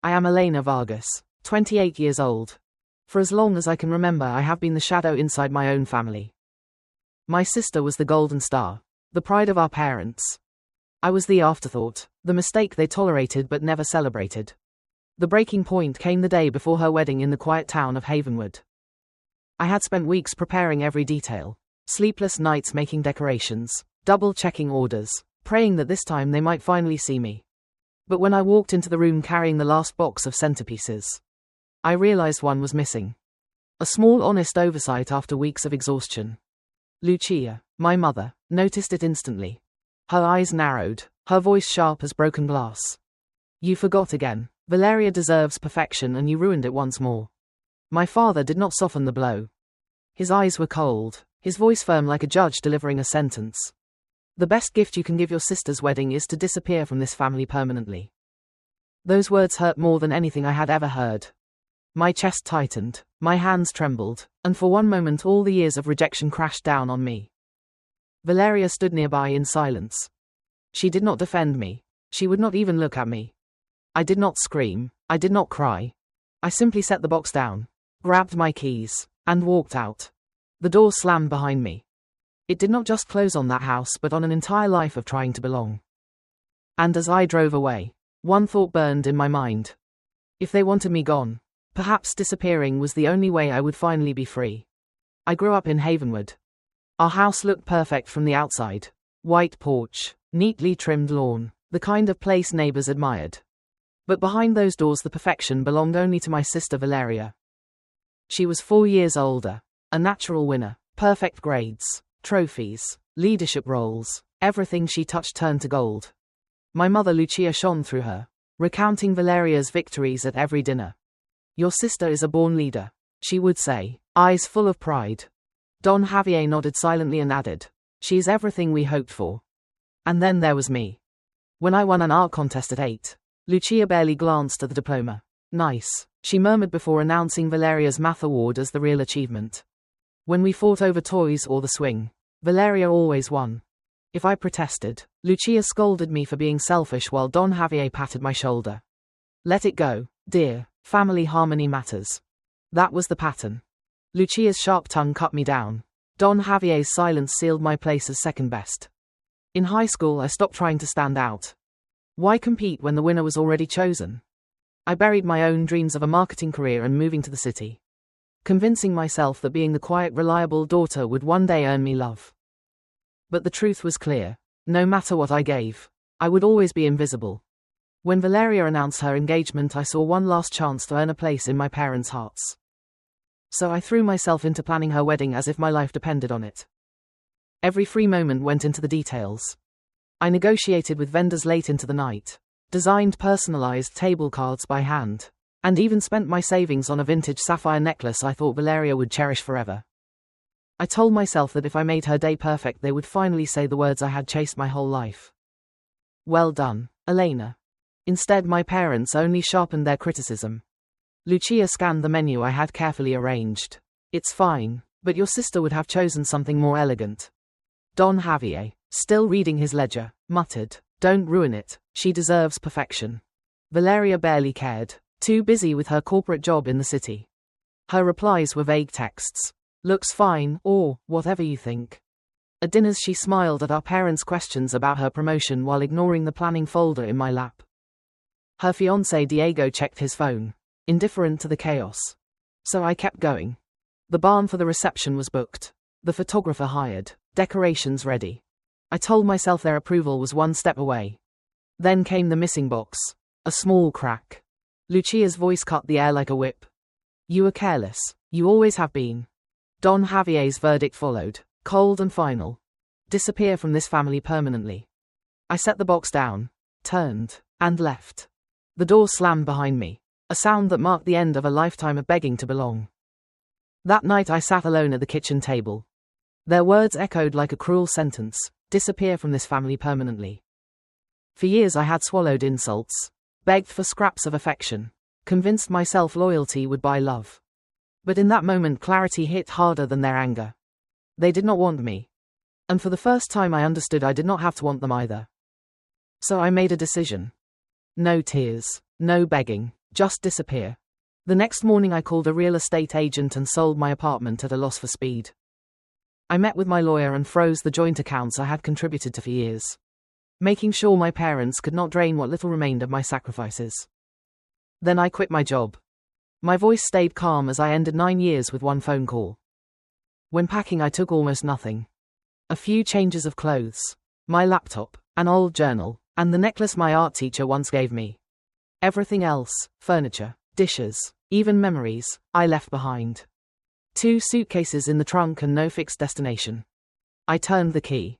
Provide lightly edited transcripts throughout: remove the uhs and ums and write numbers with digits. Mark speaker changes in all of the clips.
Speaker 1: I am Elena Vargas, 28 years old. For as long as I can remember, I have been the shadow inside my own family. My sister was the golden star, the pride of our parents. I was the afterthought, the mistake they tolerated but never celebrated. The breaking point came the day before her wedding in the quiet town of Havenwood. I had spent weeks preparing every detail, sleepless nights making decorations, double-checking orders, praying that this time they might finally see me. But when I walked into the room carrying the last box of centerpieces, I realized one was missing. A small honest oversight after weeks of exhaustion. Lucia, my mother, noticed it instantly. Her eyes narrowed, her voice sharp as broken glass. You forgot again. Valeria deserves perfection and you ruined it once more. My father did not soften the blow. His eyes were cold, his voice firm like a judge delivering a sentence. The best gift you can give your sister's wedding is to disappear from this family permanently. Those words hurt more than anything I had ever heard. My chest tightened, my hands trembled, and for one moment all the years of rejection crashed down on me. Valeria stood nearby in silence. She did not defend me. She would not even look at me. I did not scream. I did not cry. I simply set the box down, grabbed my keys, and walked out. The door slammed behind me. It did not just close on that house but on an entire life of trying to belong. And as I drove away, one thought burned in my mind. If they wanted me gone, perhaps disappearing was the only way I would finally be free. I grew up in Havenwood. Our house looked perfect from the outside. White porch, neatly trimmed lawn, the kind of place neighbors admired. But behind those doors the perfection belonged only to my sister Valeria. She was 4 years older, a natural winner, perfect grades, trophies, leadership roles, everything she touched turned to gold. My mother Lucia shone through her, recounting Valeria's victories at every dinner. Your sister is a born leader, she would say, eyes full of pride. Don Javier nodded silently and added, she is everything we hoped for. And then there was me. When I won an art contest at 8, Lucia barely glanced at the diploma. Nice, she murmured before announcing Valeria's math award as the real achievement. When we fought over toys or the swing, Valeria always won. If I protested, Lucia scolded me for being selfish while Don Javier patted my shoulder. Let it go, dear, family harmony matters. That was the pattern. Lucia's sharp tongue cut me down. Don Javier's silence sealed my place as second best. In high school I stopped trying to stand out. Why compete when the winner was already chosen? I buried my own dreams of a marketing career and moving to the city, convincing myself that being the quiet, reliable daughter would one day earn me love. But the truth was clear. No matter what I gave, I would always be invisible. When Valeria announced her engagement, I saw one last chance to earn a place in my parents' hearts. So I threw myself into planning her wedding as if my life depended on it. Every free moment went into the details. I negotiated with vendors late into the night, designed personalized table cards by hand, and even spent my savings on a vintage sapphire necklace I thought Valeria would cherish forever. I told myself that if I made her day perfect, they would finally say the words I had chased my whole life. Well done, Elena. Instead, my parents only sharpened their criticism. Lucia scanned the menu I had carefully arranged. It's fine, but your sister would have chosen something more elegant. Don Javier, still reading his ledger, muttered, don't ruin it, she deserves perfection. Valeria barely cared, too busy with her corporate job in the city. Her replies were vague texts. Looks fine, or whatever you think. At dinners she smiled at our parents' questions about her promotion while ignoring the planning folder in my lap. Her fiancé Diego checked his phone, indifferent to the chaos. So I kept going. The barn for the reception was booked, the photographer hired, decorations ready. I told myself their approval was one step away. Then came the missing box, a small crack. Lucia's voice cut the air like a whip. You were careless, you always have been. Don Javier's verdict followed, cold and final. Disappear from this family permanently. I set the box down, turned, and left. The door slammed behind me, a sound that marked the end of a lifetime of begging to belong. That night I sat alone at the kitchen table. Their words echoed like a cruel sentence, disappear from this family permanently. For years I had swallowed insults, begged for scraps of affection, convinced myself loyalty would buy love. But in that moment clarity hit harder than their anger. They did not want me. And for the first time I understood I did not have to want them either. So I made a decision. No tears, no begging, Just disappear. The next morning I called a real estate agent and sold my apartment at a loss for speed. I met with my lawyer and froze the joint accounts I had contributed to for years, making sure my parents could not drain what little remained of my sacrifices. Then I quit my job. My voice stayed calm as I ended 9 years with one phone call. When packing I took almost nothing. A few changes of clothes, my laptop, an old journal, and the necklace my art teacher once gave me. Everything else, furniture, dishes, even memories, I left behind. 2 suitcases in the trunk and no fixed destination. I turned the key.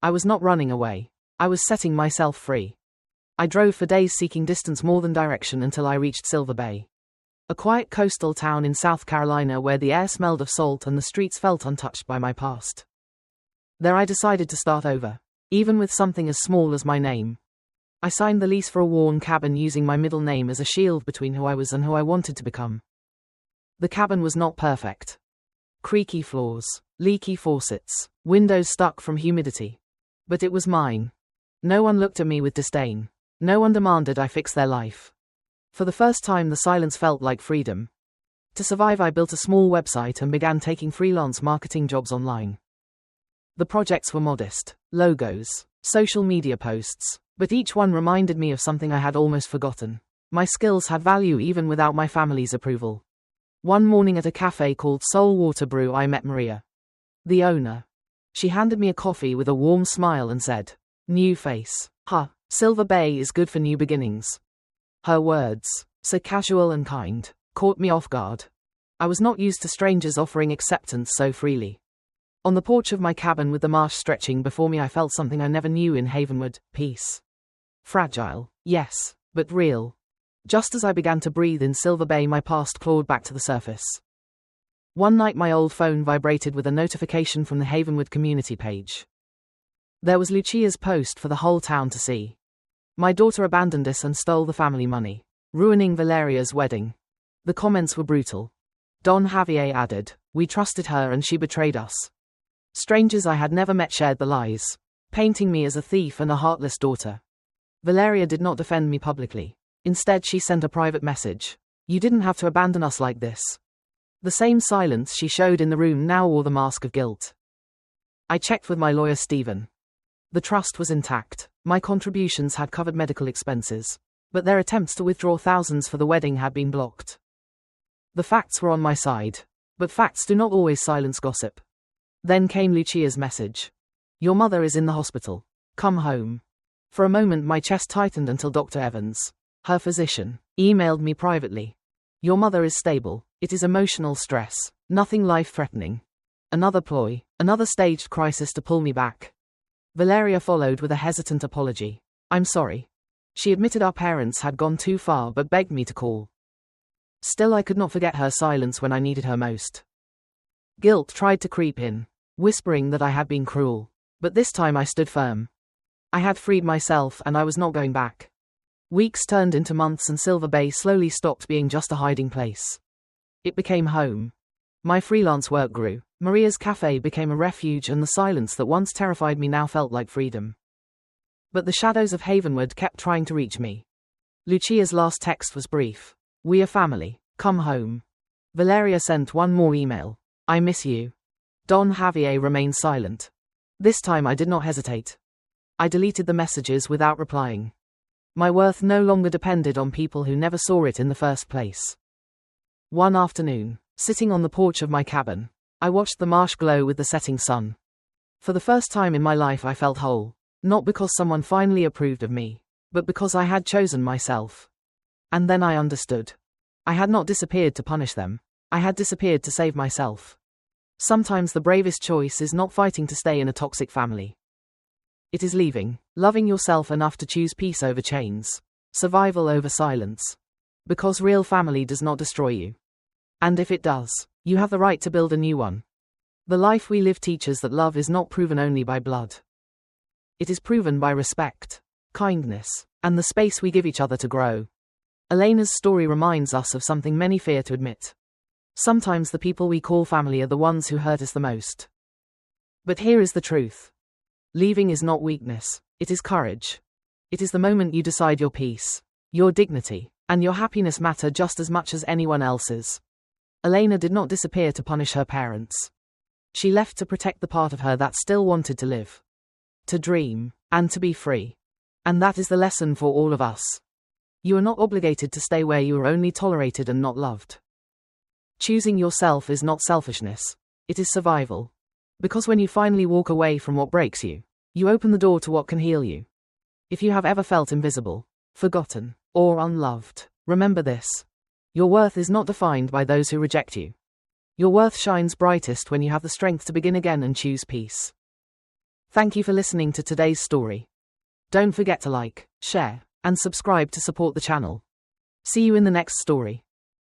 Speaker 1: I was not running away. I was setting myself free. I drove for days seeking distance more than direction until I reached Silver Bay, a quiet coastal town in South Carolina where the air smelled of salt and the streets felt untouched by my past. There I decided to start over, even with something as small as my name. I signed the lease for a worn cabin using my middle name as a shield between who I was and who I wanted to become. The cabin was not perfect. Creaky floors, leaky faucets, windows stuck from humidity. But it was mine. No one looked at me with disdain. No one demanded I fix their life. For the first time the silence felt like freedom. To survive I built a small website and began taking freelance marketing jobs online. The projects were modest, logos, social media posts, but each one reminded me of something I had almost forgotten. My skills had value even without my family's approval. One morning at a cafe called Soul Water Brew I met Maria, the owner. She handed me a coffee with a warm smile and said, "New face. Silver Bay is good for new beginnings." Her words, so casual and kind, caught me off guard. I was not used to strangers offering acceptance so freely. On the porch of my cabin with the marsh stretching before me I felt something I never knew in Havenwood, peace. Fragile, yes, but real. Just as I began to breathe in Silver Bay my past clawed back to the surface. One night my old phone vibrated with a notification from the Havenwood community page. There was Lucia's post for the whole town to see. My daughter abandoned us and stole the family money, ruining Valeria's wedding. The comments were brutal. Don Javier added, "We trusted her and she betrayed us." Strangers I had never met shared the lies, painting me as a thief and a heartless daughter. Valeria did not defend me publicly. Instead she sent a private message. "You didn't have to abandon us like this." The same silence she showed in the room now wore the mask of guilt. I checked with my lawyer Stephen. The trust was intact. My contributions had covered medical expenses, but their attempts to withdraw thousands for the wedding had been blocked. The facts were on my side, but facts do not always silence gossip. Then came Lucia's message. "Your mother is in the hospital. Come home." For a moment my chest tightened until Dr. Evans, her physician, emailed me privately. "Your mother is stable. It is emotional stress, nothing life-threatening." Another ploy, another staged crisis to pull me back. Valeria followed with a hesitant apology. "I'm sorry." She admitted our parents had gone too far but begged me to call. Still I could not forget her silence when I needed her most. Guilt tried to creep in, whispering that I had been cruel. But this time I stood firm. I had freed myself and I was not going back. Weeks turned into months and Silver Bay slowly stopped being just a hiding place. It became home. My freelance work grew. Maria's cafe became a refuge and the silence that once terrified me now felt like freedom. But the shadows of Havenwood kept trying to reach me. Lucia's last text was brief. "We are family. Come home." Valeria sent one more email. "I miss you." Don Javier remained silent. This time I did not hesitate. I deleted the messages without replying. My worth no longer depended on people who never saw it in the first place. One afternoon, sitting on the porch of my cabin, I watched the marsh glow with the setting sun. For the first time in my life I felt whole, not because someone finally approved of me, but because I had chosen myself. And then I understood. I had not disappeared to punish them. I had disappeared to save myself. Sometimes the bravest choice is not fighting to stay in a toxic family. It is leaving, loving yourself enough to choose peace over chains, survival over silence. Because real family does not destroy you. And if it does, you have the right to build a new one. The life we live teaches that love is not proven only by blood. It is proven by respect, kindness, and the space we give each other to grow. Elena's story reminds us of something many fear to admit. Sometimes the people we call family are the ones who hurt us the most. But here is the truth. Leaving is not weakness, it is courage. It is the moment you decide your peace, your dignity, And your happiness matter just as much as anyone else's. Elena did not disappear to punish her parents. She left to protect the part of her that still wanted to live, to dream, and to be free. And that is the lesson for all of us. You are not obligated to stay where you are only tolerated and not loved. Choosing yourself is not selfishness. It is survival. Because when you finally walk away from what breaks you, you open the door to what can heal you. If you have ever felt invisible, forgotten, or unloved, remember this. Your worth is not defined by those who reject you. Your worth shines brightest when you have the strength to begin again and choose peace. Thank you for listening to today's story. Don't forget to like, share, and subscribe to support the channel. See you in the next story.